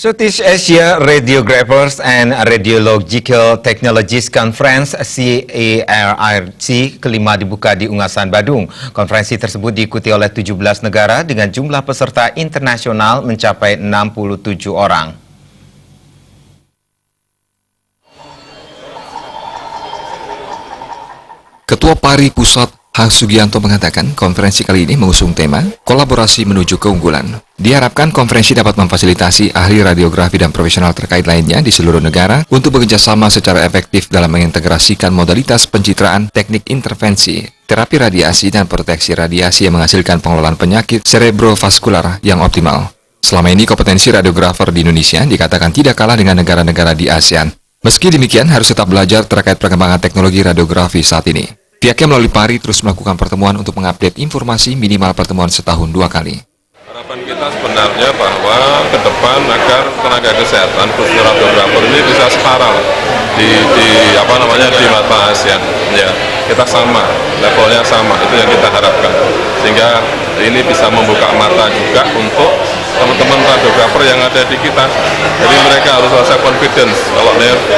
Southeast Asia Radiographers and Radiological Technologies Conference CARRC kelima dibuka di Ungasan, Badung. Konferensi tersebut diikuti oleh 17 negara dengan jumlah peserta internasional mencapai 67 orang. Ketua PARI Pusat H. Sugianto mengatakan konferensi kali ini mengusung tema kolaborasi menuju keunggulan. Diharapkan konferensi dapat memfasilitasi ahli radiografi dan profesional terkait lainnya di seluruh negara untuk bekerjasama secara efektif dalam mengintegrasikan modalitas pencitraan, teknik intervensi, terapi radiasi dan proteksi radiasi yang menghasilkan pengelolaan penyakit cerebrovaskular yang optimal. Selama ini kompetensi radiografer di Indonesia dikatakan tidak kalah dengan negara-negara di ASEAN. Meski demikian, harus tetap belajar terkait perkembangan teknologi radiografi saat ini. Pihaknya melalui PARI terus melakukan pertemuan untuk mengupdate informasi minimal pertemuan setahun 2 kali. Harapan kita sebenarnya bahwa ke depan agar tenaga kesehatan khususnya radiografer ini bisa setara di mata ASEAN. Ya, kita sama, levelnya sama, itu yang kita harapkan. Sehingga ini bisa membuka mata juga untuk teman-teman radiografer yang ada di kita. Jadi mereka harus rasa confidence kalau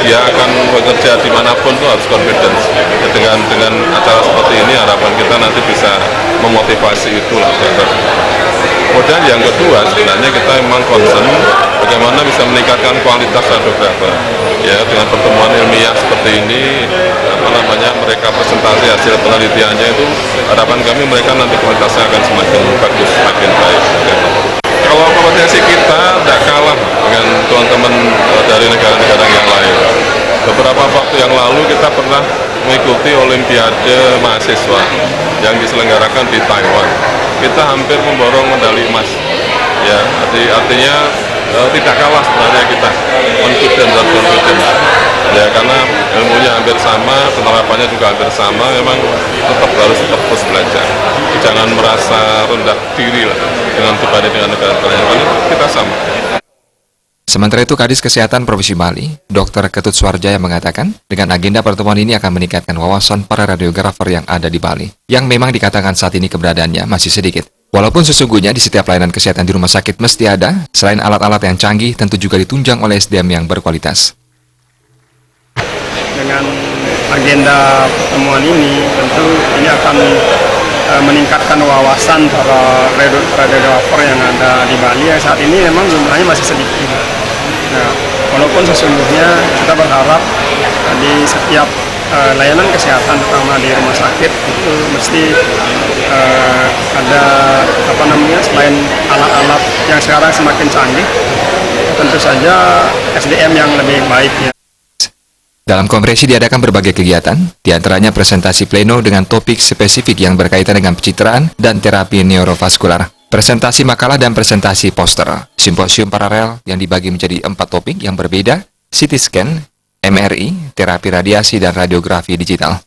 dia akan bekerja dimanapun tuh harus confidence. Ya, dengan acara seperti ini harapan kita nanti bisa memotivasi itulah. Kemudian yang kedua sebenarnya kita memang concern bagaimana bisa meningkatkan kualitas radiografer. Ya, dengan pertemuan ilmiah seperti ini, mereka presentasi hasil penelitiannya itu harapan kami mereka nanti kualitasnya akan semakin bagus, semakin baik. Kalau kompetensi kita tidak kalah dengan teman-teman dari negara-negara yang lain. Beberapa waktu yang lalu kita pernah mengikuti Olimpiade mahasiswa yang diselenggarakan di Taiwan. Kita hampir memborong medali emas. Ya, artinya tidak kalah sebenarnya kita confidence. Ya, karena ilmunya hampir sama, penerapannya juga hampir sama, memang harus terus belajar. Jangan merasa rendah diri lah dibanding dengan negara-negara yang lain, kita sama. Sementara itu, Kadis Kesehatan Provinsi Bali, Dr. Ketut Suarjaya mengatakan, dengan agenda pertemuan ini akan meningkatkan wawasan para radiografer yang ada di Bali, yang memang dikatakan saat ini keberadaannya masih sedikit. Walaupun sesungguhnya di setiap layanan kesehatan di rumah sakit mesti ada, selain alat-alat yang canggih, tentu juga ditunjang oleh SDM yang berkualitas. Dengan agenda pertemuan ini, tentu ini akan meningkatkan wawasan para radiografer yang ada di Bali yang saat ini memang jumlahnya masih sedikit. Nah, walaupun sesungguhnya kita berharap di setiap layanan kesehatan, terutama di rumah sakit, itu mesti ada selain alat-alat yang sekarang semakin canggih, tentu saja SDM yang lebih baik ya. Dalam konferensi diadakan berbagai kegiatan, diantaranya presentasi pleno dengan topik spesifik yang berkaitan dengan pencitraan dan terapi neurovaskular, presentasi makalah dan presentasi poster, simposium paralel yang dibagi menjadi 4 topik yang berbeda, CT scan, MRI, terapi radiasi dan radiografi digital.